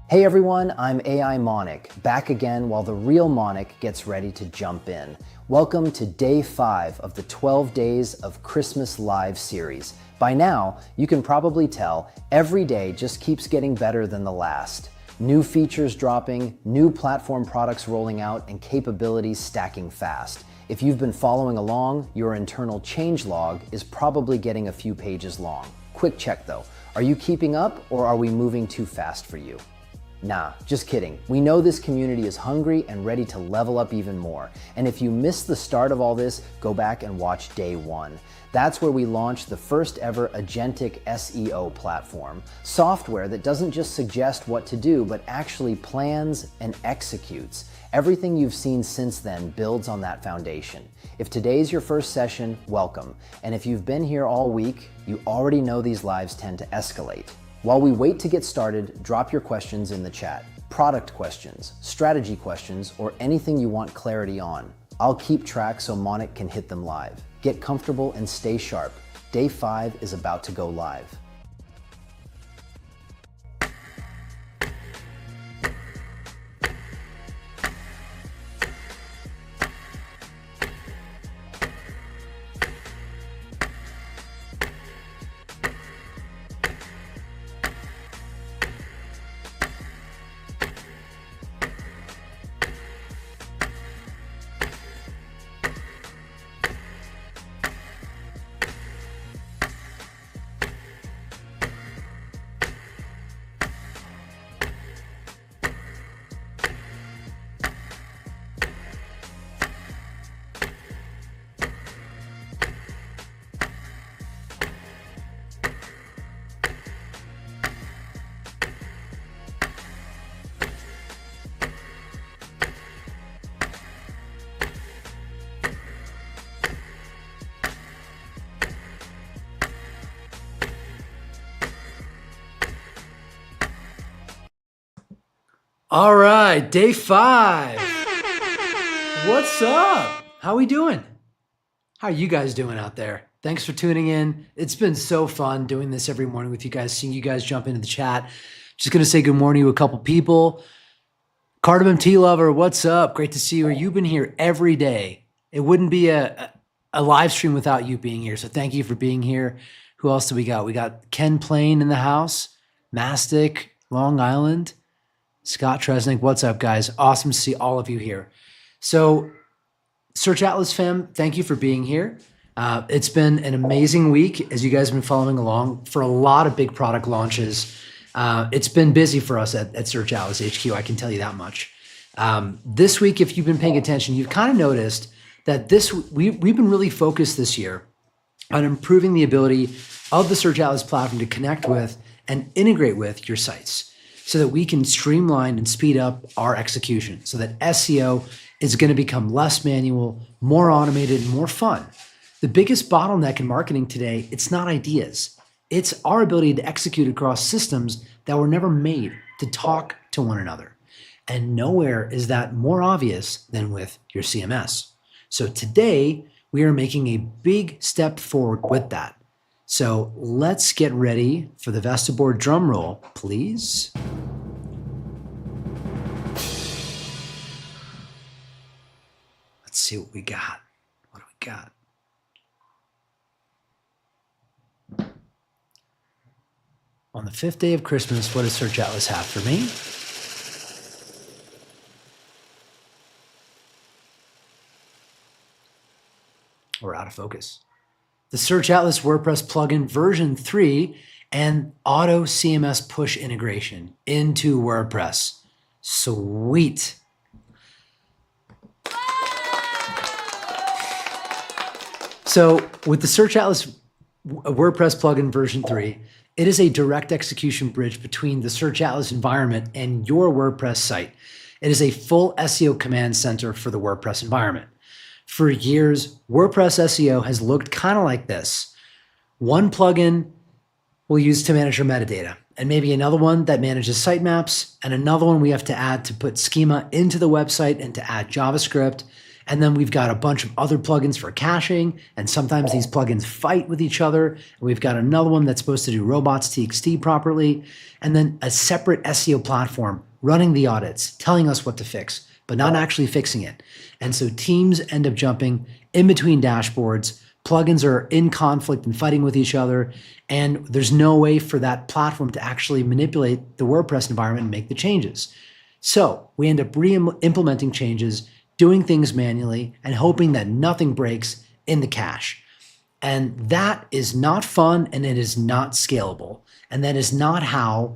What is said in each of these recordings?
Hey everyone, I'm AI Manick, back again while the real Manick gets ready to jump in. Welcome to day 5 of the 12 Days of Christmas Live series. By now, you can probably tell every day just keeps getting better than the last. New features dropping, new platform products rolling out, and capabilities stacking fast. If you've been following along, your internal changelog is probably getting a few pages long. Quick check though, are you keeping up or are we moving too fast for you? Nah, just kidding. We know this community is hungry and ready to level up even more. And if you missed the start of all this, go back and watch day 1. That's where we launched the first ever agentic SEO platform, software that doesn't just suggest what to do, but actually plans and executes. Everything you've seen since then builds on that foundation. If today's your first session, welcome. And if you've been here all week, you already know these lives tend to escalate. While we wait to get started, drop your questions in the chat. Product questions, strategy questions, or anything you want clarity on. I'll keep track so Manick can hit them live. Get comfortable and stay sharp. Day 5 is about to go live. All right, day 5. What's up? How we doing? How are you guys doing out there? Thanks for tuning in. It's been so fun doing this every morning with you guys, seeing you guys jump into the chat. Just gonna say good morning to a couple people. Cardamom Tea Lover, what's up? Great to see you. You've been here every day. It wouldn't be a live stream without you being here, so thank you for being here. Who else do we got? We got Ken Plain in the house, Mastic, Long Island. Scott Tresnick, what's up, guys? Awesome to see all of you here. So, Search Atlas fam, thank you for being here. It's been an amazing week as you guys have been following along for a lot of big product launches. It's been busy for us at Search Atlas HQ, I can tell you that much. This week, if you've been paying attention, you've kind of noticed that we've been really focused this year on improving the ability of the Search Atlas platform to connect with and integrate with your sites, so that we can streamline and speed up our execution, so that SEO is going to become less manual, more automated, and more fun. The biggest bottleneck in marketing today, it's not ideas. It's our ability to execute across systems that were never made to talk to one another. And nowhere is that more obvious than with your CMS. So today, we are making a big step forward with that. So let's get ready for the Vestaboard drum roll, please. Let's see what we got. What do we got? On the 5th day of Christmas, what does Search Atlas have for me? We're out of focus. The Search Atlas WordPress Plugin version 3 and auto CMS push integration into WordPress. Sweet. So with the Search Atlas WordPress Plugin version 3, it is a direct execution bridge between the Search Atlas environment and your WordPress site. It is a full SEO command center for the WordPress environment. For years, WordPress SEO has looked kind of like this. One plugin we'll use to manage our metadata, and maybe another one that manages sitemaps, and another one we have to add to put schema into the website and to add JavaScript, And then we've got a bunch of other plugins for caching, and sometimes these plugins fight with each other. And we've got another one that's supposed to do Robots.txt properly, and then a separate SEO platform running the audits, telling us what to fix, but not actually fixing it. And so teams end up jumping in between dashboards. Plugins are in conflict and fighting with each other, and there's no way for that platform to actually manipulate the WordPress environment and make the changes. So we end up re-implementing changes, doing things manually, and hoping that nothing breaks in the cache. And that is not fun, and it is not scalable. And that is not how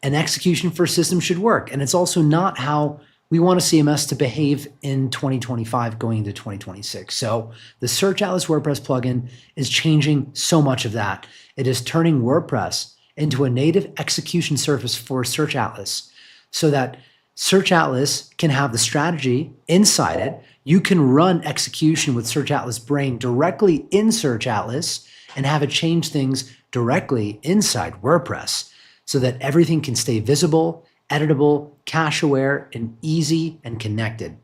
an execution first system should work. And it's also not how we want a CMS to behave in 2025 going into 2026. So the Search Atlas WordPress plugin is changing so much of that. It is turning WordPress into a native execution surface for Search Atlas so that Search Atlas can have the strategy inside it. You can run execution with Search Atlas Brain directly in Search Atlas and have it change things directly inside WordPress so that everything can stay visible, editable, cache aware, and easy and connected.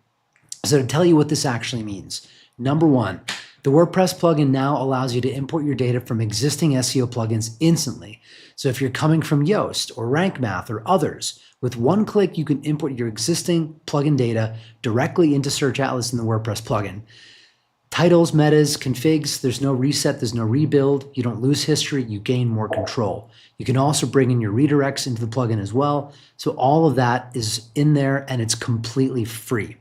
So to tell you what this actually means, number one, the WordPress plugin now allows you to import your data from existing SEO plugins instantly. So if you're coming from Yoast or RankMath or others, with one click, you can import your existing plugin data directly into Search Atlas in the WordPress plugin. Titles, metas, configs, there's no reset, there's no rebuild. You don't lose history, you gain more control. You can also bring in your redirects into the plugin as well. So all of that is in there and it's completely free.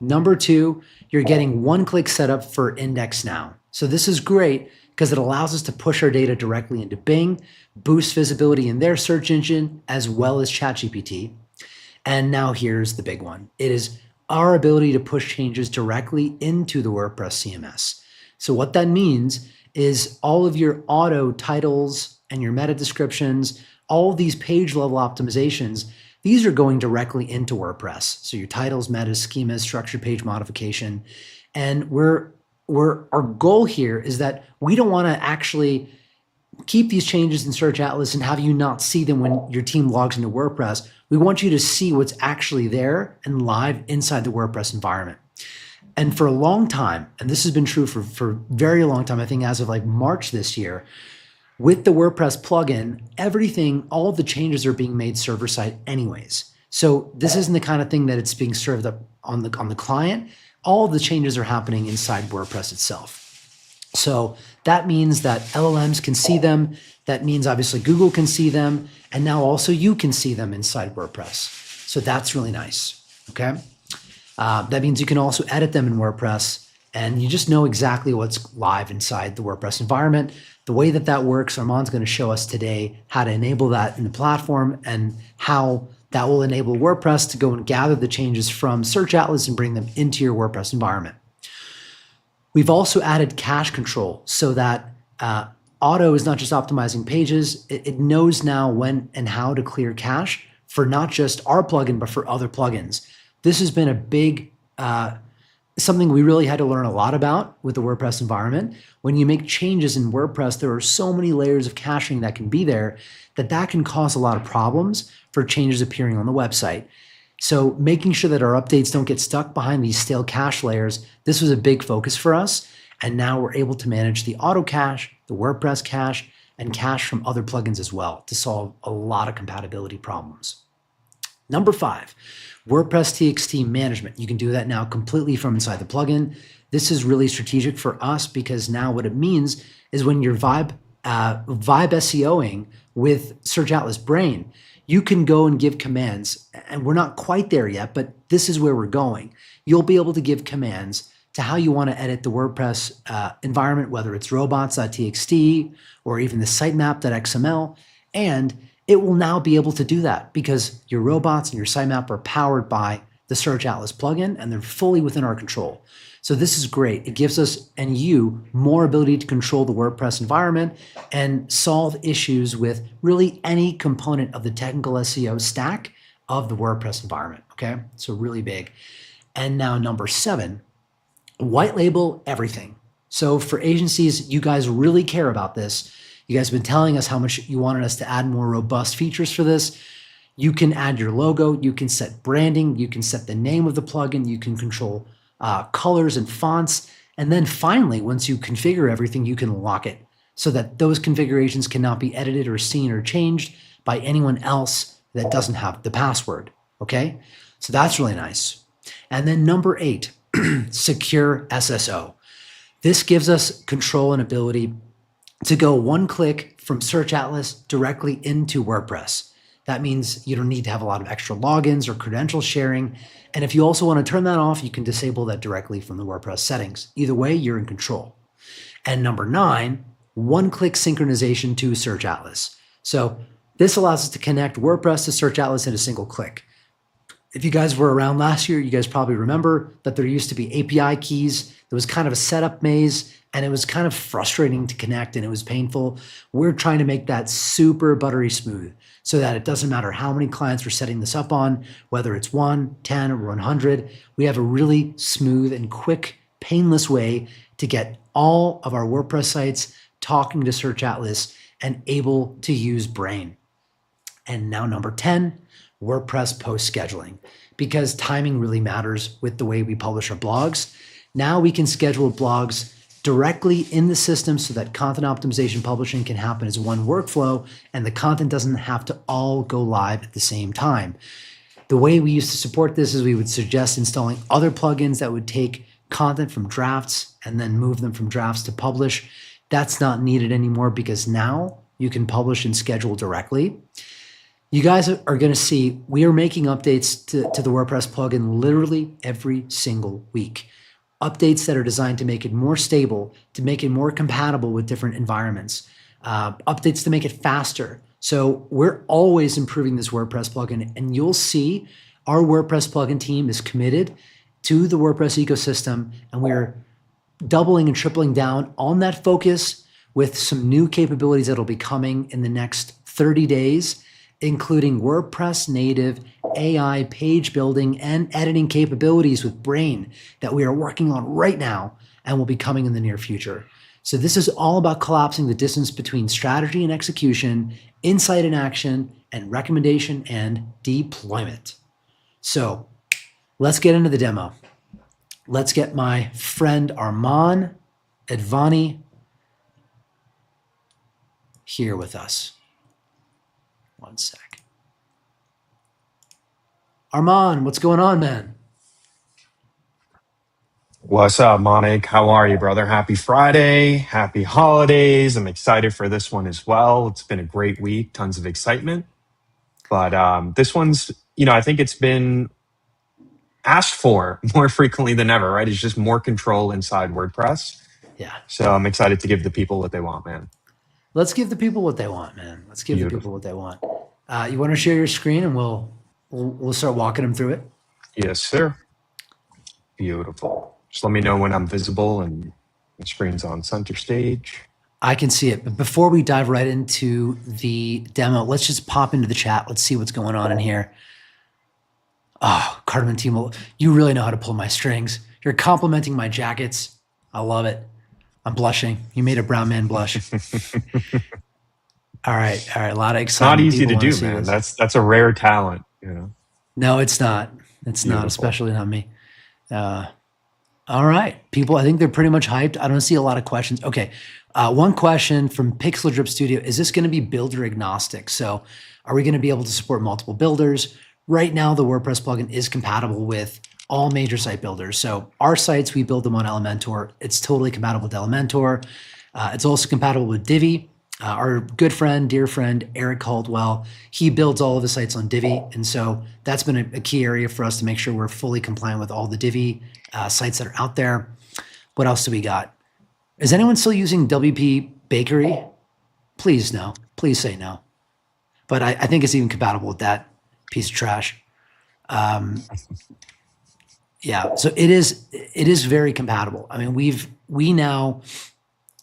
Number two, you're getting one-click setup for IndexNow. So this is great because it allows us to push our data directly into Bing, boost visibility in their search engine, as well as ChatGPT. And now here's the big one. It is our ability to push changes directly into the WordPress CMS. So what that means is all of your auto titles and your meta descriptions, all of these page level optimizations, these are going directly into WordPress. So your titles, metas, schemas, structured page modification. And our goal here is that we don't want to actually keep these changes in Search Atlas and have you not see them when your team logs into WordPress. We want you to see what's actually there and live inside the WordPress environment. And for a long time, and this has been true for a very long time, I think as of like March this year, with the WordPress plugin, everything, all of the changes are being made server-side anyways. So this isn't the kind of thing that it's being served up on the client. All of the changes are happening inside WordPress itself. So that means that LLMs can see them. That means obviously Google can see them. And now also you can see them inside WordPress. So that's really nice, okay? That means you can also edit them in WordPress and you just know exactly what's live inside the WordPress environment. The way that that works, Arman's going to show us today how to enable that in the platform and how that will enable WordPress to go and gather the changes from Search Atlas and bring them into your WordPress environment. We've also added cache control so that Auto is not just optimizing pages, it knows now when and how to clear cache for not just our plugin, but for other plugins. This has been a big, something we really had to learn a lot about with the WordPress environment. When you make changes in WordPress, there are so many layers of caching that can be there that can cause a lot of problems for changes appearing on the website. So making sure that our updates don't get stuck behind these stale cache layers, this was a big focus for us. And now we're able to manage the auto cache, the WordPress cache, and cache from other plugins as well to solve a lot of compatibility problems. Number 5, WordPress TXT management. You can do that now completely from inside the plugin. This is really strategic for us because now what it means is when you're vibe SEOing with Search Atlas Brain, you can go and give commands, and we're not quite there yet, but this is where we're going. You'll be able to give commands to how you want to edit the WordPress environment, whether it's Robots.txt or even the sitemap.xml, and it will now be able to do that because your robots and your sitemap are powered by the Search Atlas plugin, and they're fully within our control. So this is great. It gives us and you more ability to control the WordPress environment and solve issues with really any component of the technical SEO stack of the WordPress environment, okay? So really big. And now number 7, white label everything. So for agencies, you guys really care about this. You guys have been telling us how much you wanted us to add more robust features for this. You can add your logo, you can set branding, you can set the name of the plugin, you can control colors and fonts. And then finally, once you configure everything, you can lock it so that those configurations cannot be edited or seen or changed by anyone else that doesn't have the password, okay? So that's really nice. And then number 8, secure SSO. This gives us control and ability to go one click from Search Atlas directly into WordPress. That means you don't need to have a lot of extra logins or credential sharing. And if you also want to turn that off, you can disable that directly from the WordPress settings. Either way, you're in control. And number 9, one-click synchronization to Search Atlas. So this allows us to connect WordPress to Search Atlas in a single click. If you guys were around last year, you guys probably remember that there used to be API keys. There was kind of a setup maze, and it was kind of frustrating to connect, and it was painful. We're trying to make that super buttery smooth so that it doesn't matter how many clients we're setting this up on, whether it's 1, 10, or 100. We have a really smooth and quick, painless way to get all of our WordPress sites talking to Search Atlas and able to use Brain. And now number 10, WordPress post scheduling, because timing really matters with the way we publish our blogs. Now we can schedule blogs directly in the system so that content optimization publishing can happen as one workflow and the content doesn't have to all go live at the same time. The way we used to support this is we would suggest installing other plugins that would take content from drafts and then move them from drafts to publish. That's not needed anymore because now you can publish and schedule directly. You guys are going to see we are making updates to the WordPress plugin literally every single week. Updates that are designed to make it more stable, to make it more compatible with different environments, updates to make it faster. So we're always improving this WordPress plugin, and you'll see our WordPress plugin team is committed to the WordPress ecosystem, and we're doubling and tripling down on that focus with some new capabilities that'll be coming in the next 30 days, including WordPress native AI page building and editing capabilities with Brain that we are working on right now and will be coming in the near future. So this is all about collapsing the distance between strategy and execution, insight and action, and recommendation and deployment. So let's get into the demo. Let's get my friend Arman Advani here with us. One sec. Arman, what's going on, man? What's up, Manick? How are you, brother? Happy Friday. Happy holidays. I'm excited for this one as well. It's been a great week, tons of excitement. But this one's, I think it's been asked for more frequently than ever, right? It's just more control inside WordPress. Yeah. So I'm excited to give the people what they want, man. Let's give the people what they want, man. Let's give the people what they want. You want to share your screen and we'll start walking them through it? Yes, sir. Beautiful. Just let me know when I'm visible and the screen's on center stage. I can see it. But before we dive right into the demo, let's just pop into the chat. Let's see what's going on in here. Oh, Cardamom Team, you really know how to pull my strings. You're complimenting my jackets. I love it. I'm blushing. You made a brown man blush. All right. A lot of excitement. Not easy to do, man. That's a rare talent, No, it's not. It's not, especially not me. All right, people, I think they're pretty much hyped. I don't see a lot of questions. Okay, one question from Pixel Drip Studio. Is this going to be builder agnostic? So are we going to be able to support multiple builders? Right now, the WordPress plugin is compatible with all major site builders. So our sites, we build them on Elementor. It's totally compatible with Elementor. It's also compatible with Divi. Our good friend, dear friend, Eric Caldwell, he builds all of his sites on Divi. And so that's been a key area for us to make sure we're fully compliant with all the Divi sites that are out there. What else do we got? Is anyone still using WP Bakery? Please no. Please say no. But I think it's even compatible with that piece of trash. Yeah, so it is very compatible. I mean, we now,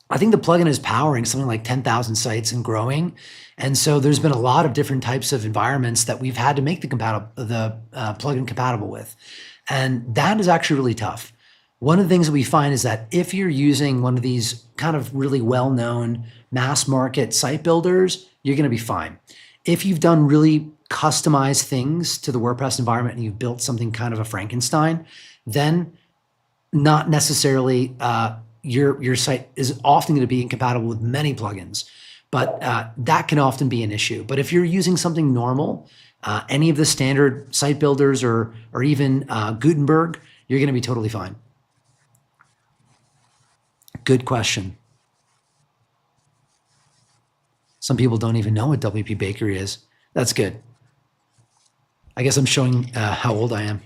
I think the plugin is powering something like 10,000 sites and growing. And so there's been a lot of different types of environments that we've had to make the plugin compatible with. And that is actually really tough. One of the things that we find is that if you're using one of these kind of really well-known mass market site builders, you're going to be fine. If you've done really customized things to the WordPress environment and you've built something kind of a Frankenstein, then not necessarily your site is often going to be incompatible with many plugins, but that can often be an issue. But if you're using something normal, any of the standard site builders or even Gutenberg, you're going to be totally fine. Good question. Some people don't even know what WP Bakery is. That's good. I guess I'm showing how old I am.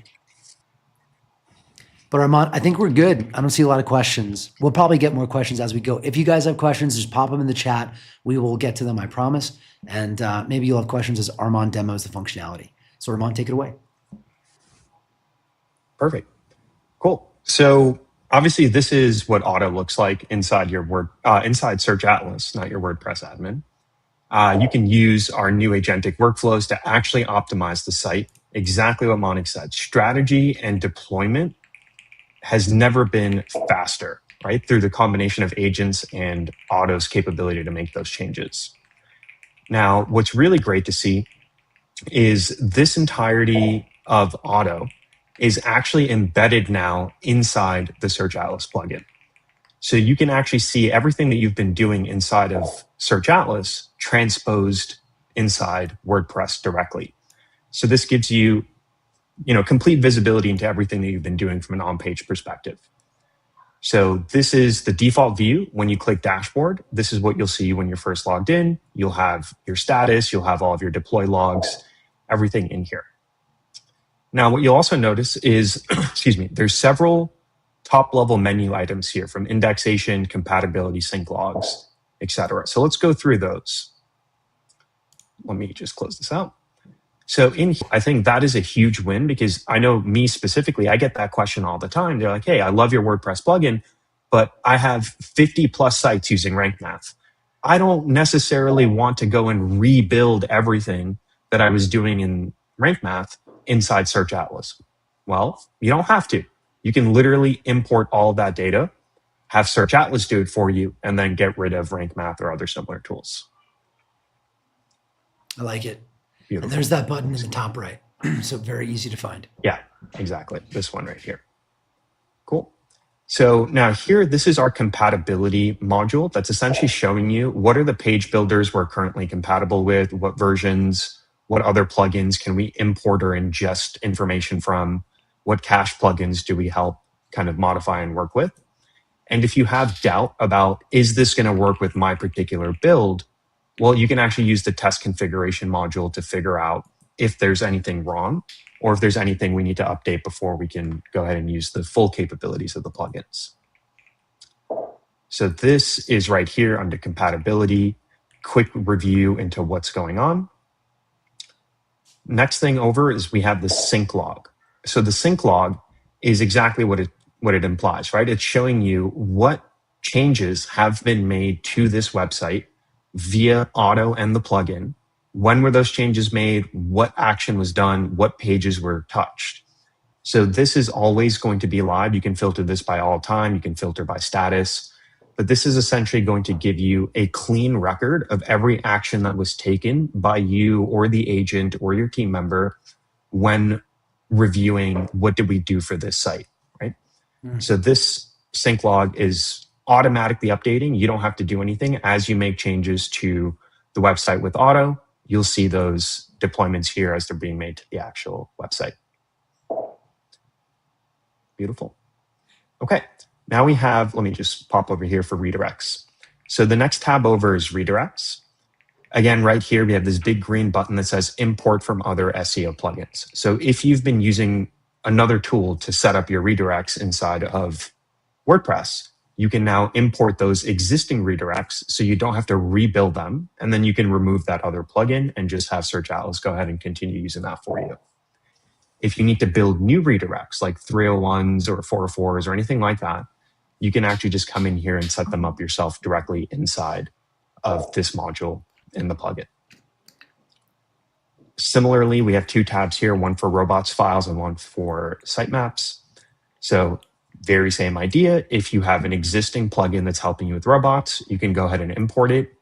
But Arman, I think we're good. I don't see a lot of questions. We'll probably get more questions as we go. If you guys have questions, just pop them in the chat. We will get to them, I promise. And maybe you'll have questions as Arman demos the functionality. So Arman, take it away. Perfect. Cool. So obviously this is what auto looks like inside your inside Search Atlas, not your WordPress admin. You can use our new agentic workflows to actually optimize the site. Exactly what Manick said. Strategy and deployment has never been faster, right? Through the combination of agents and auto's capability to make those changes. Now, what's really great to see is this entirety of auto is actually embedded now inside the Search Atlas plugin. So you can actually see everything that you've been doing inside of Search Atlas transposed inside WordPress directly. So this gives you, complete visibility into everything that you've been doing from an on-page perspective. So this is the default view. When you click dashboard, this is what you'll see when you're first logged in. You'll have your status, you'll have all of your deploy logs, everything in here. Now, what you'll also notice is, there's several top-level menu items here from indexation, compatibility, sync logs, etc. So let's go through those. Let me just close this out. So I think that is a huge win because I know me specifically, I get that question all the time. They're like, hey, I love your WordPress plugin, but I have 50 plus sites using RankMath. I don't necessarily want to go and rebuild everything that I was doing in RankMath inside Search Atlas. Well, you don't have to. You can literally import all of that data, have Search Atlas do it for you, and then get rid of RankMath or other similar tools. I like it. Beautiful. And there's that button in the top right. So very easy to find. Yeah, exactly. This one right here. Cool. So now here, this is our compatibility module that's essentially showing you what are the page builders we're currently compatible with, what versions, what other plugins can we import or ingest information from, what cache plugins do we help kind of modify and work with. And if you have doubt about, is this going to work with my particular build? Well, you can actually use the test configuration module to figure out if there's anything wrong or if there's anything we need to update before we can go ahead and use the full capabilities of the plugins. So this is right here under compatibility, quick review into what's going on. Next thing over is we have the sync log. So the sync log is exactly what it implies, right? It's showing you what changes have been made to this website via auto and the plugin. When were those changes made? What action was done? What pages were touched? So this is always going to be live. You can filter this by all time. You can filter by status. But this is essentially going to give you a clean record of every action that was taken by you or the agent or your team member when reviewing what did we do for this site, right? So this sync log is automatically updating. You don't have to do anything. As you make changes to the website with auto, you'll see those deployments here as they're being made to the actual website. Beautiful. Okay, now we have, let me just pop over here for redirects. So the next tab over is redirects. Again, right here, we have this big green button that says import from other SEO plugins. So if you've been using another tool to set up your redirects inside of WordPress, you can now import those existing redirects so you don't have to rebuild them. And then you can remove that other plugin and just have Search Atlas go ahead and continue using that for you. If you need to build new redirects like 301s or 404s or anything like that, you can actually just come in here and set them up yourself directly inside of this module in the plugin. Similarly, we have two tabs here, one for robots files and one for sitemaps. So very same idea. If you have an existing plugin that's helping you with robots, you can go ahead and import it.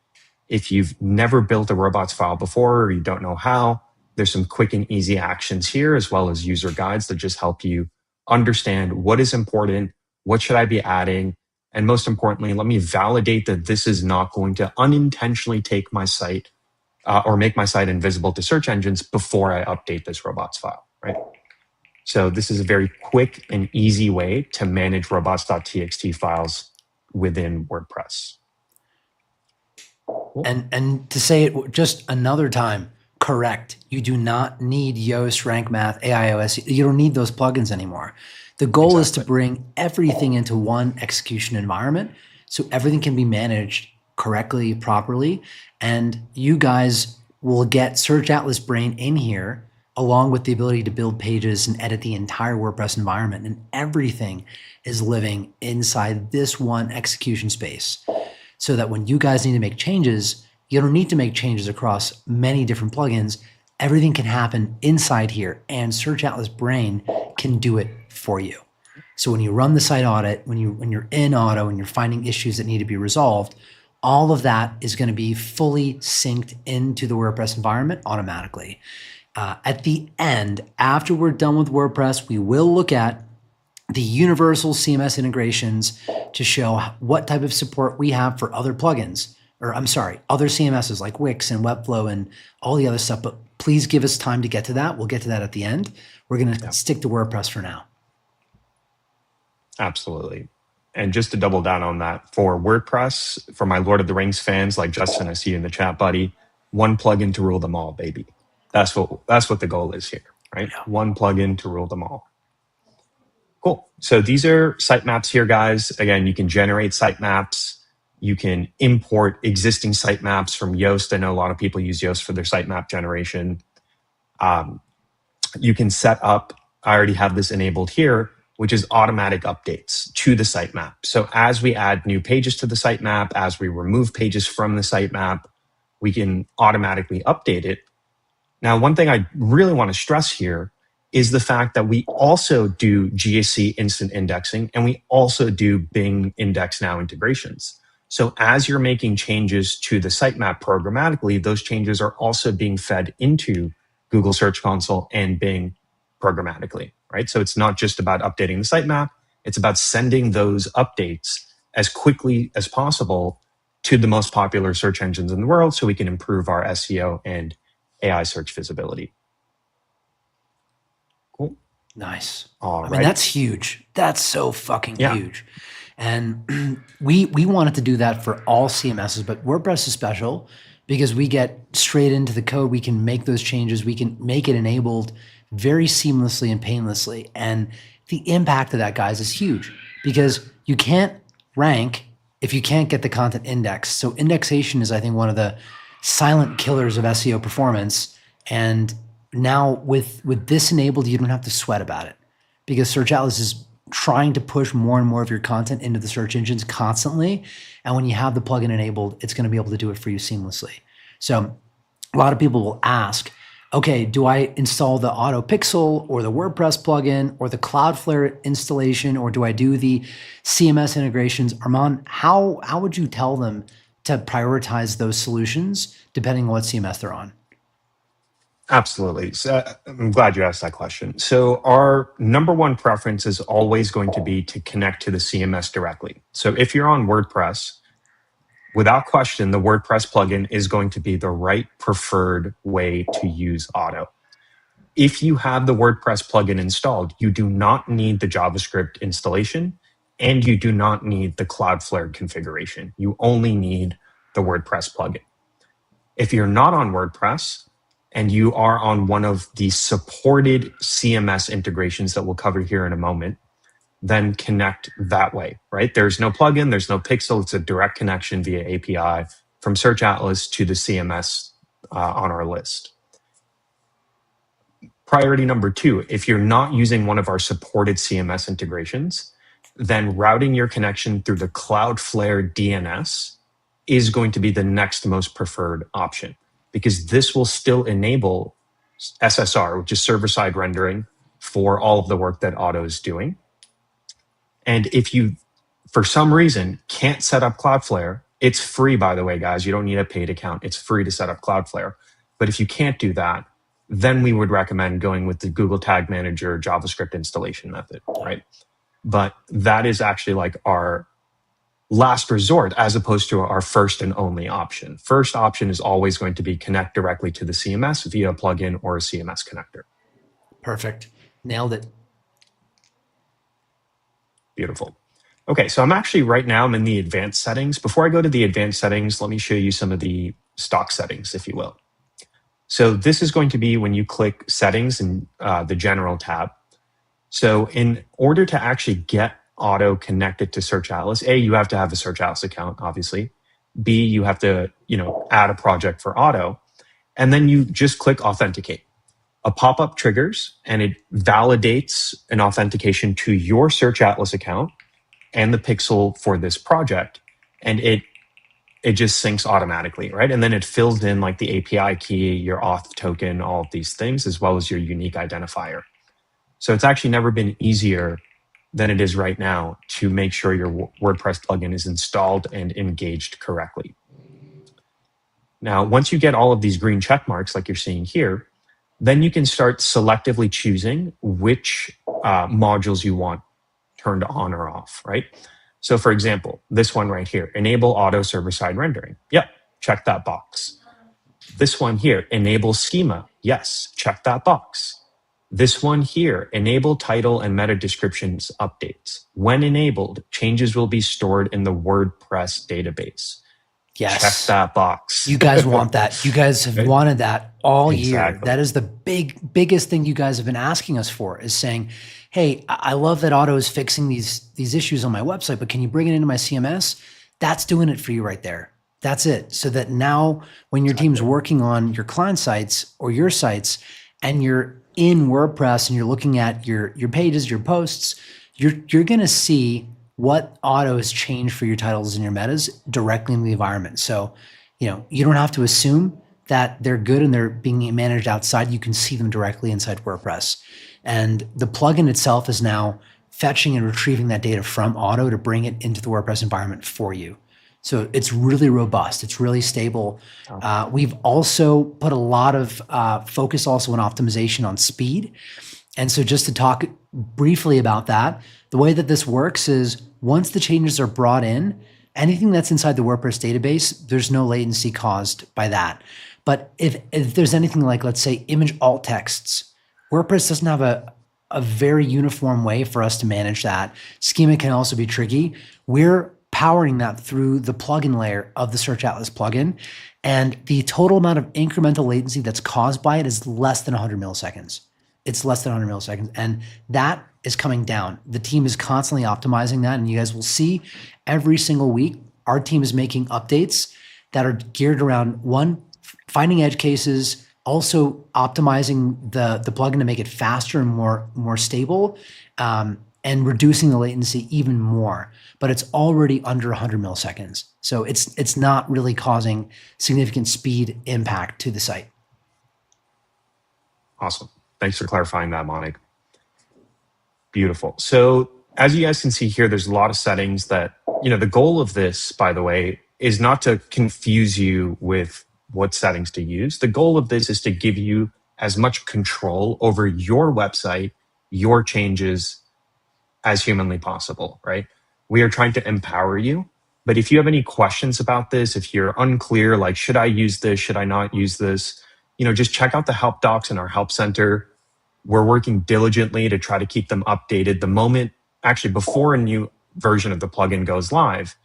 If you've never built a robots file before or you don't know how, there's some quick and easy actions here, as well as user guides that just help you understand what is important, What should I be adding? And most importantly, let me validate that this is not going to unintentionally take my site or make my site invisible to search engines before I update this robots file, right? So this is a very quick and easy way to manage robots.txt files within WordPress. Cool. And to say it just another time, correct. You do not need Yoast, RankMath, AIOS. You don't need those plugins anymore. The goal is to bring everything into one execution environment so everything can be managed correctly, properly, and you guys will get Search Atlas Brain in here along with the ability to build pages and edit the entire WordPress environment, and everything is living inside this one execution space so that when you guys need to make changes, you don't need to make changes across many different plugins. Everything can happen inside here, and Search Atlas Brain can do it for you. So when you run the site audit, when you're in auto and you're finding issues that need to be resolved, all of that is going to be fully synced into the WordPress environment automatically. At the end, after we're done with WordPress, we will look at the universal CMS integrations to show what type of support we have for other plugins, or I'm sorry, other CMSs like Wix and Webflow and all the other stuff. But please give us time to get to that. We'll get to that at the end. We're going to stick to WordPress for now. Absolutely. And just to double down on that, for WordPress, for my Lord of the Rings fans like Justin, I see you in the chat, buddy, one plugin to rule them all, baby. That's what the goal is here, right? Yeah. One plugin to rule them all. Cool. So these are sitemaps here, guys. Again, you can generate sitemaps. You can import existing sitemaps from Yoast. I know a lot of people use Yoast for their sitemap generation. You can set up, I already have this enabled here, which is automatic updates to the sitemap. So as we add new pages to the sitemap, as we remove pages from the sitemap, we can automatically update it. Now, one thing I really want to stress here is the fact that we also do GAC instant indexing, and we also do Bing IndexNow integrations. So as you're making changes to the sitemap programmatically, those changes are also being fed into Google Search Console and Bing programmatically, right? So it's not just about updating the sitemap, it's about sending those updates as quickly as possible to the most popular search engines in the world so we can improve our SEO and AI search visibility. Cool. Nice. All right. I mean, that's huge. That's so fucking huge. And we wanted to do that for all CMSs, but WordPress is special because we get straight into the code. We can make those changes. We can make it enabled very seamlessly and painlessly. And the impact of that, guys, is huge because you can't rank if you can't get the content indexed. So indexation is, I think, one of the silent killers of SEO performance. And now with this enabled, you don't have to sweat about it because Search Atlas is trying to push more and more of your content into the search engines constantly. And when you have the plugin enabled, it's going to be able to do it for you seamlessly. So a lot of people will ask, okay, do I install the Auto Pixel or the WordPress plugin or the Cloudflare installation, or do I do the CMS integrations? Arman, how would you tell them to prioritize those solutions depending on what CMS they're on? Absolutely. So I'm glad you asked that question. So our number one preference is always going to be to connect to the CMS directly. So if you're on WordPress, without question, the WordPress plugin is going to be the right preferred way to use Auto. If you have the WordPress plugin installed, you do not need the JavaScript installation and you do not need the Cloudflare configuration. You only need the WordPress plugin. If you're not on WordPress and you are on one of the supported CMS integrations that we'll cover here in a moment, then connect that way, right? There's no plugin, there's no pixel. It's a direct connection via API from Search Atlas to the CMS on our list. Priority number two, if you're not using one of our supported CMS integrations, then routing your connection through the Cloudflare DNS is going to be the next most preferred option, because this will still enable SSR, which is server-side rendering, for all of the work that Auto is doing. And if you, for some reason, can't set up Cloudflare, it's free, by the way, guys. You don't need a paid account. It's free to set up Cloudflare. But if you can't do that, then we would recommend going with the Google Tag Manager JavaScript installation method, right? but that is actually like our last resort as opposed to our first and only option. First option is always going to be connect directly to the CMS via a plugin or a CMS connector. Perfect. Nailed it. Beautiful. Okay, so I'm actually right now I'm in the advanced settings. Before I go to the advanced settings, let me show you some of the stock settings, if you will. So this is going to be when you click settings in the general tab. So in order to actually get auto connected to Search Atlas, A, you have to have a Search Atlas account, obviously. B, you have to, add a project for auto. And then you just click authenticate. A pop-up triggers and it validates an authentication to your Search Atlas account and the pixel for this project. And it just syncs automatically, right? And then it fills in like the API key, your auth token, all of these things, as well as your unique identifier. So it's actually never been easier than it is right now to make sure your WordPress plugin is installed and engaged correctly. Now, once you get all of these green check marks like you're seeing here, then you can start selectively choosing which modules you want turned on or off, right? So for example, this one right here, enable auto server-side rendering. Yep, check that box. This one here, enable schema. Yes, check that box. This one here, enable title and meta descriptions updates. When enabled, changes will be stored in the WordPress database. Yes. Check that box. You guys want that. You guys have wanted that all year. Exactly. That is the biggest thing you guys have been asking us for, is saying, hey, I love that auto is fixing these issues on my website, but can you bring it into my CMS? That's doing it for you right there. That's it. So that now when your team's working on your client sites or your sites and you're in WordPress and you're looking at your pages, your posts, you're going to see what auto has changed for your titles and your metas directly in the environment. So, you don't have to assume that they're good and they're being managed outside. You can see them directly inside WordPress. And the plugin itself is now fetching and retrieving that data from auto to bring it into the WordPress environment for you. So it's really robust. It's really stable. We've also put a lot of focus also on optimization on speed. And so just to talk briefly about that, the way that this works is once the changes are brought in, anything that's inside the WordPress database, there's no latency caused by that. But if there's anything like, let's say, image alt texts, WordPress doesn't have a very uniform way for us to manage that. Schema can also be tricky. We're powering that through the plugin layer of the Search Atlas plugin. And the total amount of incremental latency that's caused by it is less than 100 milliseconds. It's less than 100 milliseconds. And that is coming down. The team is constantly optimizing that. And you guys will see every single week, our team is making updates that are geared around, one, finding edge cases, also optimizing the plugin to make it faster and more stable, and reducing the latency even more. But it's already under 100 milliseconds. So it's not really causing significant speed impact to the site. Awesome. Thanks for clarifying that, Manick. Beautiful. So as you guys can see here, there's a lot of settings that, the goal of this, by the way, is not to confuse you with what settings to use. The goal of this is to give you as much control over your website, your changes as humanly possible, right? We are trying to empower you. But if you have any questions about this, if you're unclear, like, should I use this? Should I not use this? Just check out the help docs in our help center. We're working diligently to try to keep them updated. The moment, actually before a new version of the plugin goes live,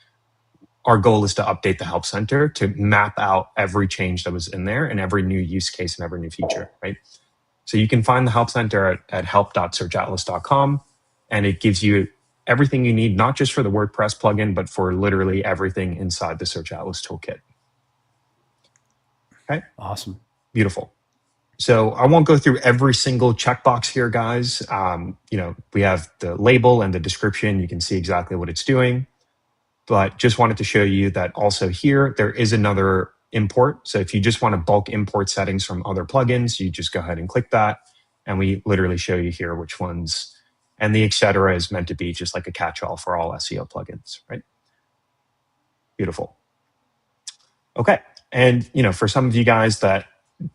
our goal is to update the help center to map out every change that was in there and every new use case and every new feature, right? So you can find the help center at help.searchatlas.com, and it gives you everything you need, not just for the WordPress plugin, but for literally everything inside the Search Atlas toolkit. Okay. Awesome. Beautiful. So I won't go through every single checkbox here, guys. We have the label and the description. You can see exactly what it's doing. But just wanted to show you that also here, there is another import. So if you just want to bulk import settings from other plugins, you just go ahead and click that. And we literally show you here which ones. And the et cetera is meant to be just like a catch-all for all SEO plugins, right? Beautiful. Okay. And, for some of you guys that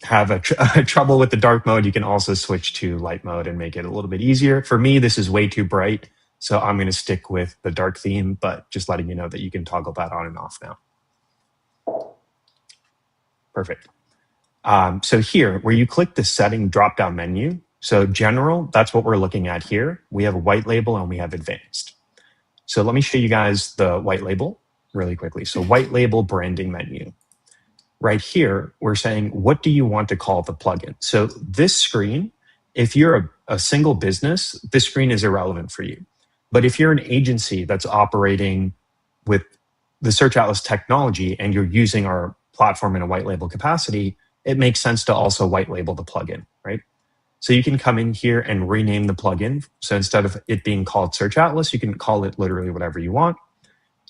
have a trouble with the dark mode, you can also switch to light mode and make it a little bit easier. For me, this is way too bright. So I'm going to stick with the dark theme, but just letting you know that you can toggle that on and off now. Perfect. So here, where you click the setting drop-down menu, so general, that's what we're looking at here. We have white label and we have advanced. So let me show you guys the white label really quickly. So white label branding menu. Right here, we're saying, what do you want to call the plugin? So this screen, if you're a single business, this screen is irrelevant for you. But if you're an agency that's operating with the Search Atlas technology and you're using our platform in a white label capacity, it makes sense to also white label the plugin, right? So you can come in here and rename the plugin. So instead of it being called Search Atlas, you can call it literally whatever you want.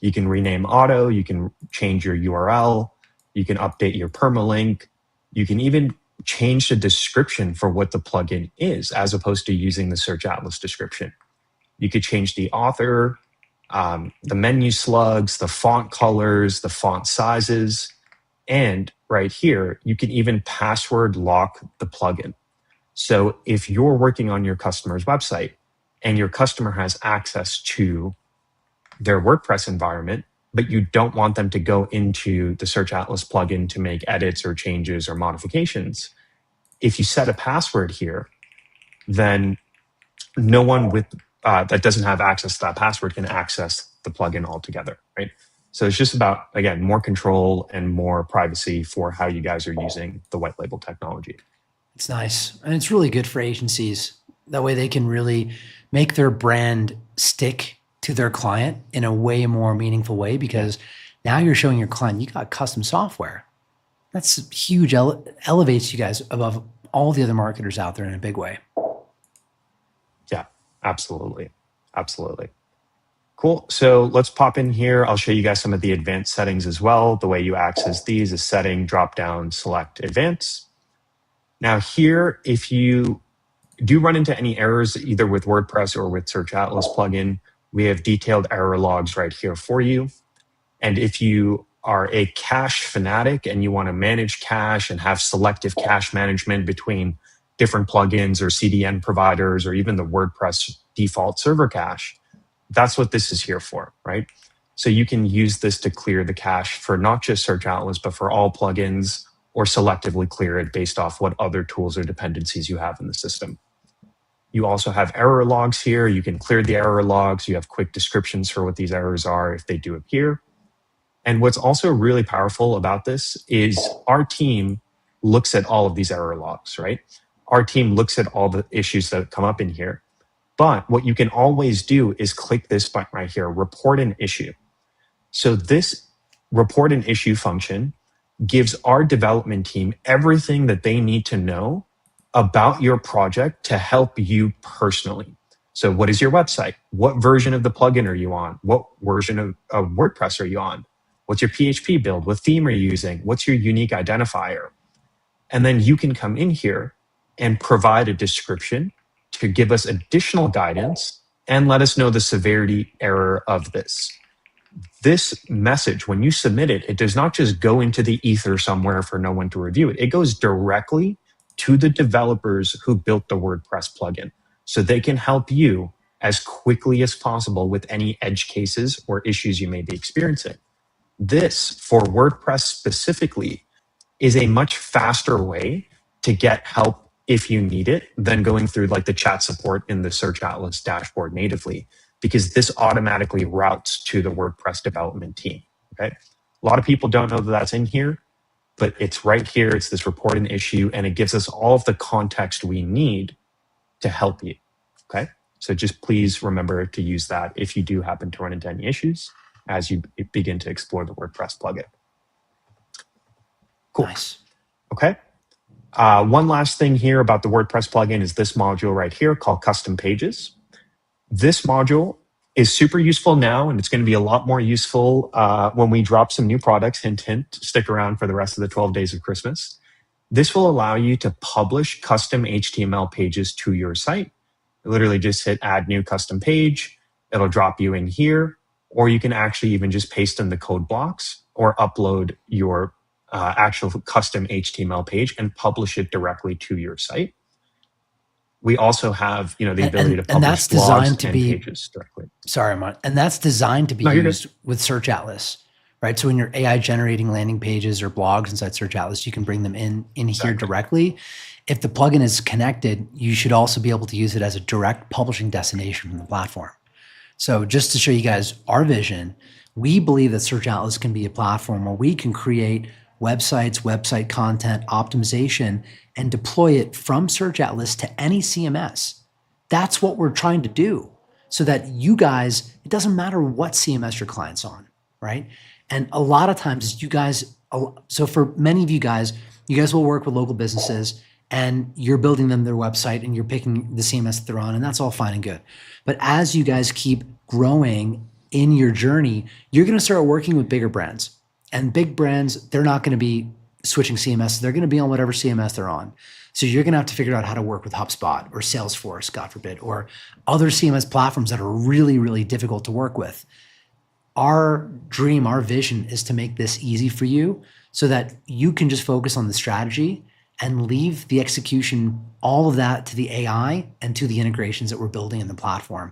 You can rename auto, you can change your URL, you can update your permalink, you can even change the description for what the plugin is as opposed to using the Search Atlas description. You could change the author, the menu slugs, the font colors, the font sizes, and right here, you can even password lock the plugin. So if you're working on your customer's website and your customer has access to their WordPress environment, but you don't want them to go into the Search Atlas plugin to make edits or changes or modifications, if you set a password here, then no one with that doesn't have access to that password can access the plugin altogether, right? So it's just about, again, more control and more privacy for how you guys are using the white label technology. It's nice. And it's really good for agencies. That way they can really make their brand stick to their client in a way more meaningful way, because now you're showing your client you got custom software. That's huge, elevates you guys above all the other marketers out there in a big way. Yeah, absolutely. Absolutely. Cool. So let's pop in here. I'll show you guys some of the advanced settings as well. The way you access these is setting, drop down, select advanced. Now here, if you do run into any errors, either with WordPress or with Search Atlas plugin, we have detailed error logs right here for you. And if you are a cache fanatic and you want to manage cache and have selective cache management between different plugins or CDN providers or even the WordPress default server cache, that's what this is here for, right? So you can use this to clear the cache for not just Search Atlas, but for all plugins, or selectively clear it based off what other tools or dependencies you have in the system. You also have error logs here. You can clear the error logs. You have quick descriptions for what these errors are if they do appear. And what's also really powerful about this is our team looks at all of these error logs, right? Our team looks at all the issues that come up in here. But what you can always do is click this button right here, report an issue. So this report an issue function gives our development team everything that they need to know about your project to help you personally. So what is your website? What version of the plugin are you on? What version of WordPress are you on? What's your PHP build? What theme are you using? What's your unique identifier? And then you can come in here and provide a description to give us additional guidance and let us know the severity error of this. This message, when you submit it, it does not just go into the ether somewhere for no one to review it. It goes directly to the developers who built the WordPress plugin so they can help you as quickly as possible with any edge cases or issues you may be experiencing. This, for WordPress specifically, is a much faster way to get help if you need it than going through like the chat support in the Search Atlas dashboard natively, because this automatically routes to the WordPress development team, okay? A lot of people don't know that that's in here, but it's right here. It's this report an issue, and it gives us all of the context we need to help you, okay? So just please remember to use that if you do happen to run into any issues as you begin to explore the WordPress plugin. Cool. Nice. Okay. One last thing here about the WordPress plugin is this module right here called Custom Pages. This module is super useful now, and it's going to be a lot more useful when we drop some new products. Hint, hint, stick around for the rest of the 12 days of Christmas. This will allow you to publish custom HTML pages to your site. Literally just hit add new custom page. It'll drop you in here, or you can actually even just paste in the code blocks or upload your actual custom HTML page and publish it directly to your site. we also have, the And, ability to and, and publish that's designed blogs to and be, pages directly. sorry, Mark, and that's designed to be No, you're good. used with Search Atlas, right? So when you're AI generating landing pages or blogs inside Search Atlas, you can bring them in here Exactly. directly. If the plugin is connected, you should also be able to use it as a direct publishing destination from the platform. So just to show you guys our vision, we believe that Search Atlas can be a platform where we can create websites, website content, optimization, and deploy it from Search Atlas to any CMS. That's what we're trying to do so that you guys, it doesn't matter what CMS your client's on, right? And a lot of times you guys, so for many of you guys will work with local businesses and you're building them their website and you're picking the CMS that they're on, and that's all fine and good. But as you guys keep growing in your journey, you're going to start working with bigger brands. And big brands, they're not going to be switching CMS. They're going to be on whatever CMS they're on. So you're going to have to figure out how to work with HubSpot or Salesforce, God forbid, or other CMS platforms that are really, really difficult to work with. Our dream, our vision is to make this easy for you so that you can just focus on the strategy and leave the execution, all of that to the AI and to the integrations that we're building in the platform.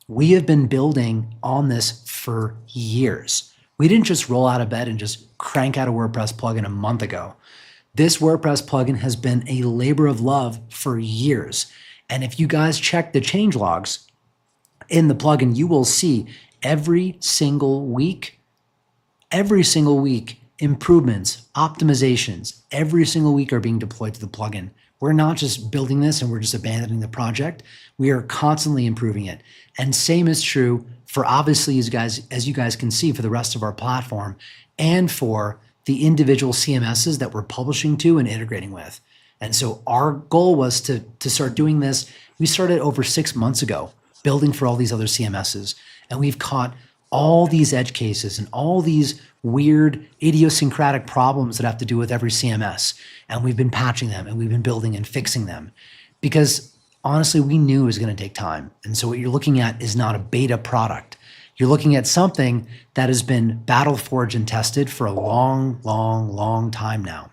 We have been building on this for years. We didn't just roll out of bed and just crank out a WordPress plugin a month ago. This WordPress plugin has been a labor of love for years. And if you guys check the change logs in the plugin, you will see every single week, improvements, optimizations, every single week are being deployed to the plugin. We're not just building this and we're just abandoning the project. We are constantly improving it. And same is true for obviously, as you guys can see, for the rest of our platform and for the individual CMSs that we're publishing to and integrating with. And so our goal was to start doing this. We started over 6 months ago, building for all these other CMSs. And we've caught all these edge cases and all these weird idiosyncratic problems that have to do with every CMS. And we've been patching them and we've been building and fixing them because honestly, we knew it was going to take time. And so what you're looking at is not a beta product. You're looking at something that has been battle forged and tested for a long, long, long time now.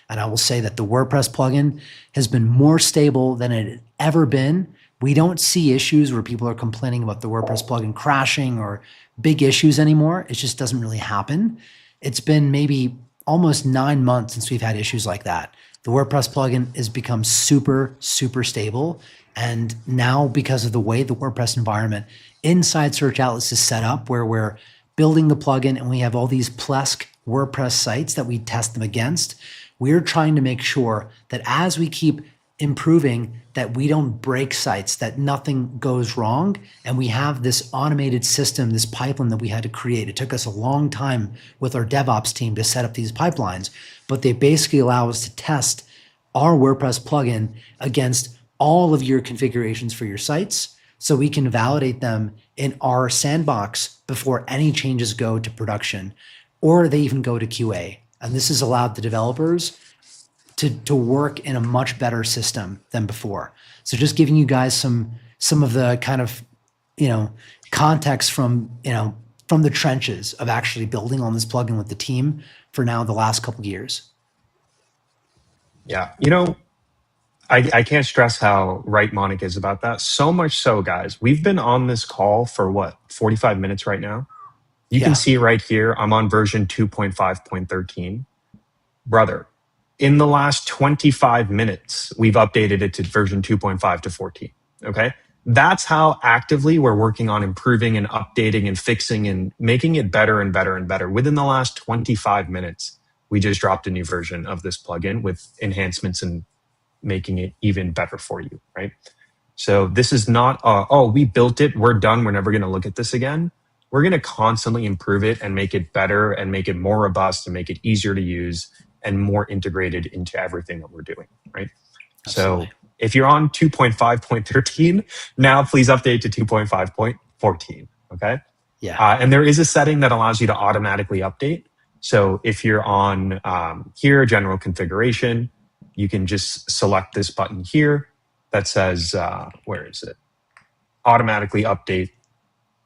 And I will say that the WordPress plugin has been more stable than it had ever been. We don't see issues where people are complaining about the WordPress plugin crashing or big issues anymore. It just doesn't really happen. It's been maybe almost 9 months since we've had issues like that. The WordPress plugin has become super, super stable. And now because of the way the WordPress environment inside Search Atlas is set up, where we're building the plugin and we have all these Plesk WordPress sites that we test them against, we're trying to make sure that as we keep improving, that we don't break sites, that nothing goes wrong. And we have this automated system, this pipeline that we had to create. It took us a long time with our DevOps team to set up these pipelines, but they basically allow us to test our WordPress plugin against all of your configurations for your sites so we can validate them in our sandbox before any changes go to production or they even go to QA. And this has allowed the developers to work in a much better system than before. So just giving you guys some of the kind of, context from the trenches of actually building on this plugin with the team for now the last couple of years. Yeah. I can't stress how right Manick is about that. So much so, guys, we've been on this call for 45 minutes right now. You can see right here, I'm on version 2.5.13. Brother, in the last 25 minutes, we've updated it to version 2.5 to 14. Okay. That's how actively we're working on improving and updating and fixing and making it better and better and better. Within the last 25 minutes, we just dropped a new version of this plugin with enhancements and making it even better for you, right? So this is not, we built it, we're done, we're never going to look at this again. We're going to constantly improve it and make it better and make it more robust and make it easier to use and more integrated into everything that we're doing, right? Absolutely. So if you're on 2.5.13, now please update to 2.5.14, okay? Yeah. And there is a setting that allows you to automatically update. So if you're on here, general configuration, you can just select this button here that says, where is it? Automatically update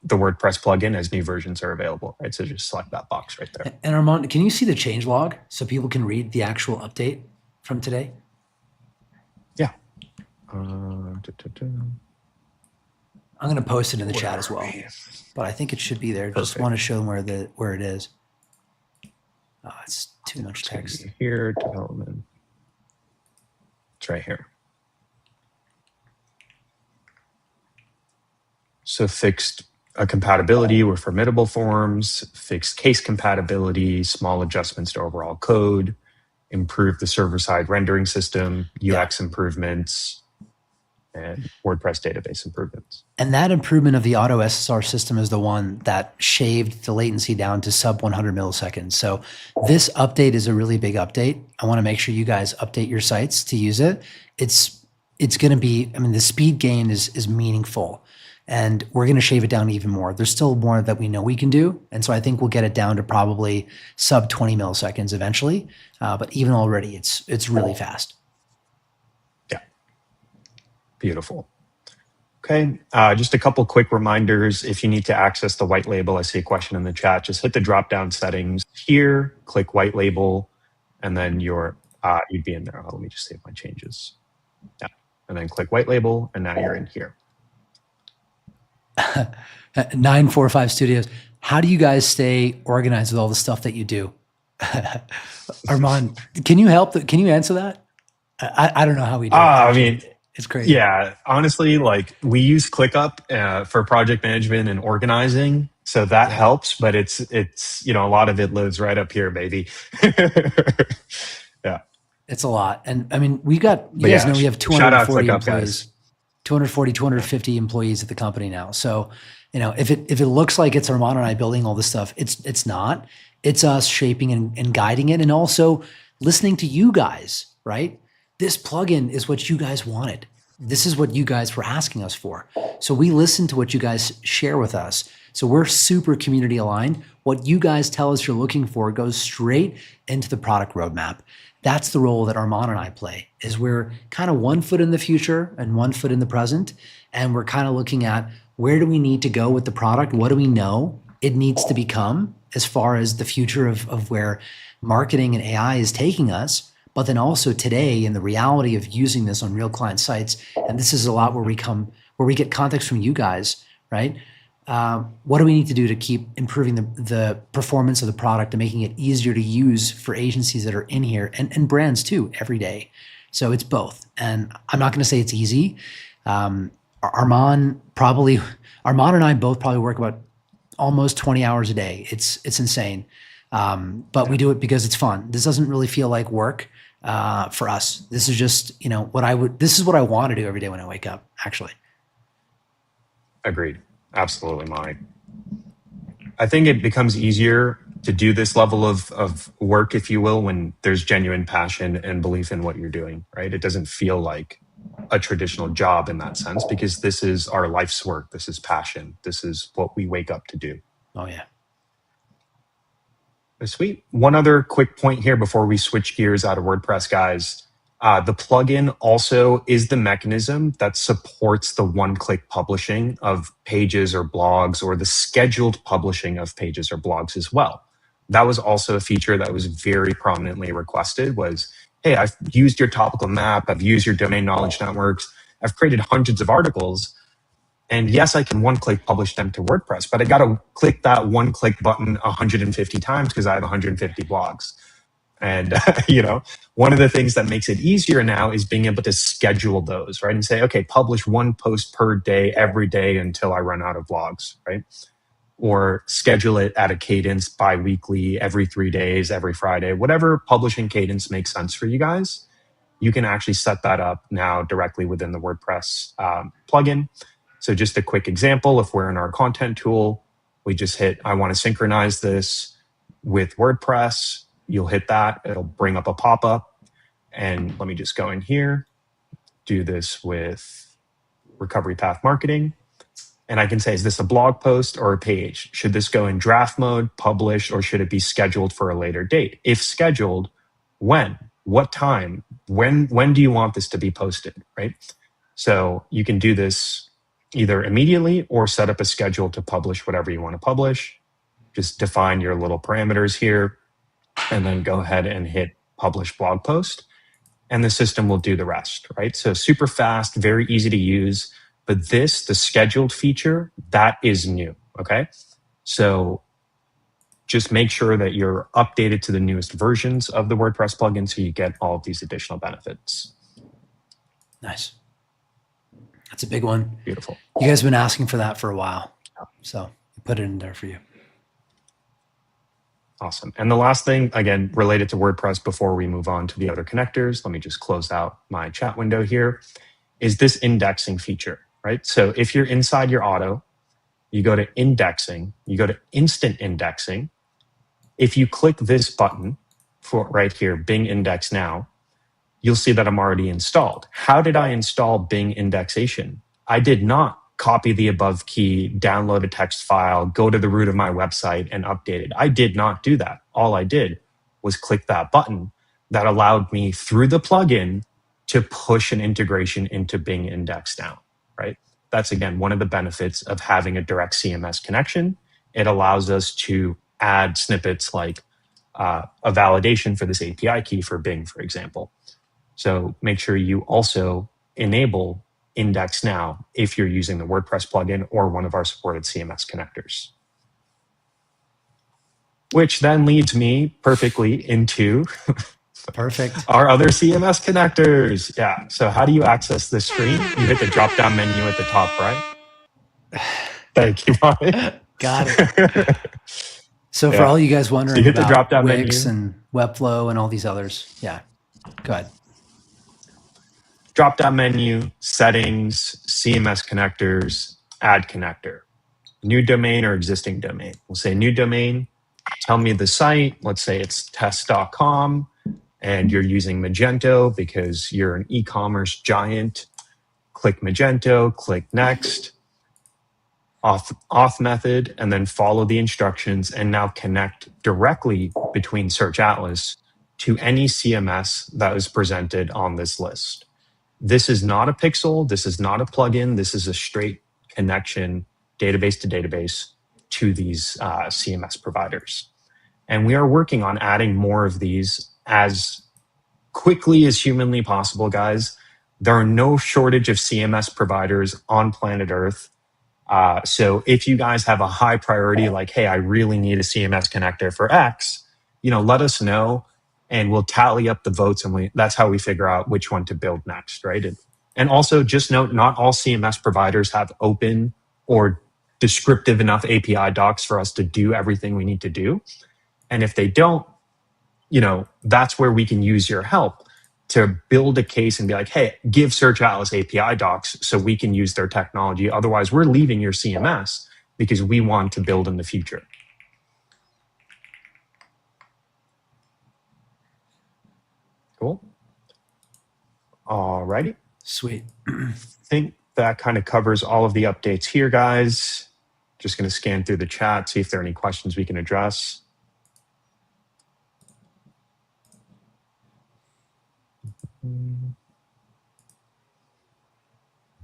the WordPress plugin as new versions are available, right? So just select that box right there. And Arman, can you see the change log so people can read the actual update from today? Yeah. I'm going to post it in the Where chat as are well, we? but I think it should be there. Just Perfect. want to show them where it is. Oh, it's too much It's gonna text. be here, development. It's right here. So fixed compatibility with formidable forms, fixed case compatibility, small adjustments to overall code, improve the server-side rendering system, UX improvements, and WordPress database improvements. And that improvement of the auto SSR system is the one that shaved the latency down to sub 100 milliseconds. So this update is a really big update. I want to make sure you guys update your sites to use it. It's going to be, I mean, the speed gain is meaningful, and we're going to shave it down even more. There's still more that we know we can do. And so I think we'll get it down to probably sub 20 milliseconds eventually. But even already, it's really fast. Yeah. Beautiful. Okay, just a couple quick reminders. If you need to access the white label, I see a question in the chat, just hit the drop-down settings here, click white label, and then you'd be in there. Let me just save my changes. Yeah, and then click white label, and now you're in here. 945 Studios. How do you guys stay organized with all the stuff that you do? Arman, can you help? Can you answer that? I don't know how we do it. I mean, it's crazy. Yeah, honestly, like we use ClickUp for project management and organizing, so that helps. But it's a lot of it lives right up here, baby. Yeah, it's a lot, and I mean, you guys know we have 240 employees, 250 employees at the company now. So, if it looks like it's Arman and I building all this stuff, it's not. It's us shaping and guiding it, and also listening to you guys, right? This plugin is what you guys wanted. This is what you guys were asking us for. So we listen to what you guys share with us. So we're super community aligned. What you guys tell us you're looking for goes straight into the product roadmap. That's the role that Arman and I play, is we're kind of 1 foot in the future and 1 foot in the present. And we're kind of looking at where do we need to go with the product? What do we know it needs to become as far as the future of where marketing and AI is taking us? But then also today, in the reality of using this on real client sites, and this is a lot where we get context from you guys, right? What do we need to do to keep improving the performance of the product and making it easier to use for agencies that are in here and brands too every day? So it's both. And I'm not going to say it's easy. Arman and I both probably work about almost 20 hours a day. It's insane. But we do it because it's fun. This doesn't really feel like work for us. This is just, this is what I want to do every day when I wake up, actually. Agreed. Absolutely, Mike. I think it becomes easier to do this level of work, if you will, when there's genuine passion and belief in what you're doing, right? It doesn't feel like a traditional job in that sense, because this is our life's work. This is passion. This is what we wake up to do. Oh, yeah. Sweet. One other quick point here before we switch gears out of WordPress, guys. The plugin also is the mechanism that supports the one-click publishing of pages or blogs, or the scheduled publishing of pages or blogs as well. That was also a feature that was very prominently requested, was, hey, I've used your topical map, I've used your domain knowledge networks, I've created hundreds of articles, and yes, I can one-click publish them to WordPress, but I got to click that one-click button 150 times because I have 150 blogs. And, one of the things that makes it easier now is being able to schedule those, right? And say, okay, publish one post per day, every day until I run out of blogs, right? Or schedule it at a cadence bi-weekly, every 3 days, every Friday, whatever publishing cadence makes sense for you guys. You can actually set that up now directly within the WordPress plugin. So just a quick example, if we're in our content tool, we just hit, I want to synchronize this with WordPress. You'll hit that, it'll bring up a pop-up. And let me just go in here, do this with recovery path marketing. And I can say, is this a blog post or a page? Should this go in draft mode, publish, or should it be scheduled for a later date? If scheduled, when? What time? When do you want this to be posted, right? So you can do this either immediately or set up a schedule to publish whatever you want to publish. Just define your little parameters here and then go ahead and hit publish blog post. and the system will do the rest, right? So super fast, very easy to use. But this, the scheduled feature, that is new, okay? So just make sure that you're updated to the newest versions of the WordPress plugin so you get all of these additional benefits. Nice. That's a big one. Beautiful. You guys have been asking for that for a while. So we put it in there for you. Awesome. And the last thing, again, related to WordPress before we move on to the other connectors, let me just close out my chat window here, is this indexing feature, right? So if you're inside your auto, you go to indexing, you go to instant indexing. If you click this button for right here, Bing Index Now, you'll see that I'm already installed. How did I install Bing indexation? I did not copy the above key, download a text file, go to the root of my website and update it. I did not do that. All I did was click that button that allowed me through the plugin to push an integration into Bing Index Now, right? That's, again, one of the benefits of having a direct CMS connection. It allows us to add snippets like a validation for this API key for Bing, for example. So make sure you also enable Index Now if you're using the WordPress plugin or one of our supported CMS connectors. Which then leads me perfectly into our other CMS connectors. Yeah. So how do you access this screen? You hit the drop-down menu at the top right. Thank you, Mike. Got it. So for all you guys wondering so you hit the about drop-down Wix menu and Webflow and all these others, yeah, go ahead. Drop-down menu, settings, CMS connectors, add connector. New domain or existing domain. We'll say new domain. Tell me the site. Let's say it's test.com and you're using Magento because you're an e-commerce giant. Click Magento, click next. Auth method, and then follow the instructions and now connect directly between Search Atlas to any CMS that is presented on this list. This is not a pixel. This is not a plugin. This is a straight connection, database to database, to these CMS providers. And we are working on adding more of these as quickly as humanly possible, guys. There are no shortage of CMS providers on planet Earth. So if you guys have a high priority, like, hey, I really need a CMS connector for X, let us know and we'll tally up the votes and that's how we figure out which one to build next, right? And also just note, not all CMS providers have open or descriptive enough API docs for us to do everything we need to do. And if they don't, that's where we can use your help to build a case and be like, hey, give Search Atlas API docs so we can use their technology. Otherwise, we're leaving your CMS because we want to build in the future. Cool. All righty. Sweet. I think that kind of covers all of the updates here, guys. Just going to scan through the chat, see if there are any questions we can address.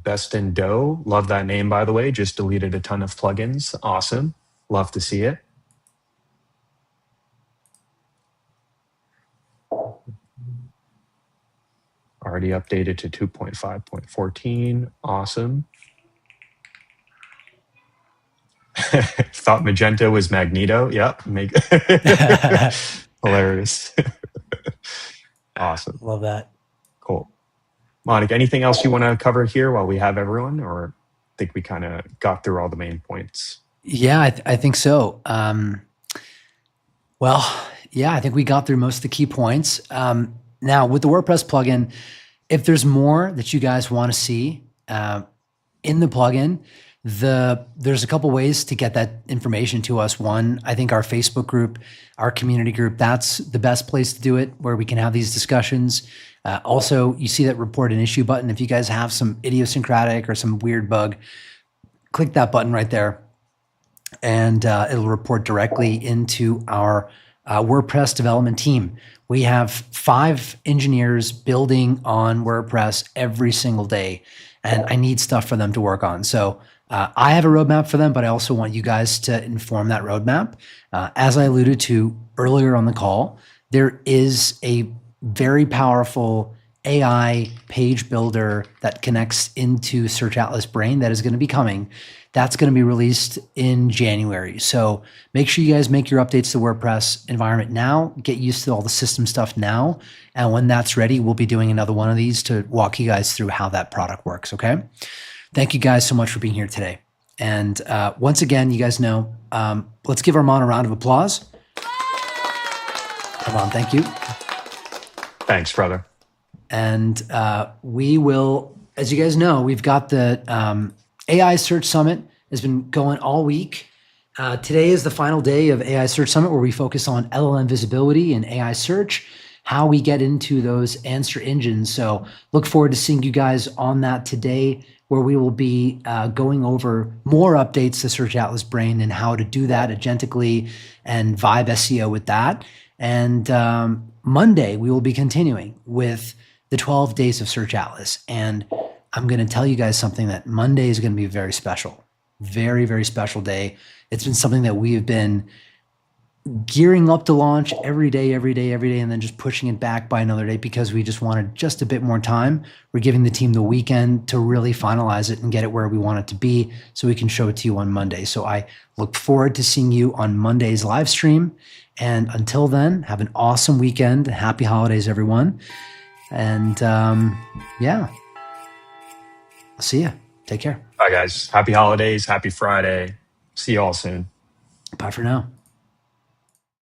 Best in Dough. Love that name, by the way. Just deleted a ton of plugins. Awesome. Love to see it. Already updated to 2.5.14. Awesome. Thought Magento was Magneto. Yep. Hilarious. Awesome. Love that. Cool. Manick, anything else you want to cover here while we have everyone, or I think we kind of got through all the main points? Yeah, I think so. Well, yeah, I think we got through most of the key points. Now, with the WordPress plugin, if there's more that you guys want to see in the plugin, there's a couple ways to get that information to us. One, I think our Facebook group, our community group, that's the best place to do it, where we can have these discussions. Also, you see that report an issue button. If you guys have some idiosyncratic or some weird bug, click that button right there, and it'll report directly into our WordPress development team. We have 5 engineers building on WordPress every single day, and I need stuff for them to work on. So I have a roadmap for them, but I also want you guys to inform that roadmap. As I alluded to earlier on the call, there is a very powerful AI page builder that connects into Search Atlas Brain that is going to be coming. That's going to be released in January. So make sure you guys make your updates to WordPress environment now, get used to all the system stuff now. And when that's ready, we'll be doing another one of these to walk you guys through how that product works, okay? Thank you guys so much for being here today. And once again, you guys know, let's give Arman a round of applause. Arman, thank you. Thanks, brother. And we will, as you guys know, we've got the AI Search Summit has been going all week. Today is the final day of AI Search Summit where we focus on LLM visibility and AI search, how we get into those answer engines. So look forward to seeing you guys on that today, where we will be going over more updates to Search Atlas Brain and how to do that agentically and vibe SEO with that. And Monday, we will be continuing with the 12 days of Search Atlas. And I'm going to tell you guys something that Monday is going to be very special. Very, very special day. It's been something that we have been gearing up to launch every day, and then just pushing it back by another day because we just wanted just a bit more time. We're giving the team the weekend to really finalize it and get it where we want it to be so we can show it to you on Monday. So I look forward to seeing you on Monday's live stream. And until then, have an awesome weekend. Happy holidays, everyone. And yeah, I'll see you. Take care. Bye, guys. Happy holidays. Happy Friday. See you all soon. Bye for now.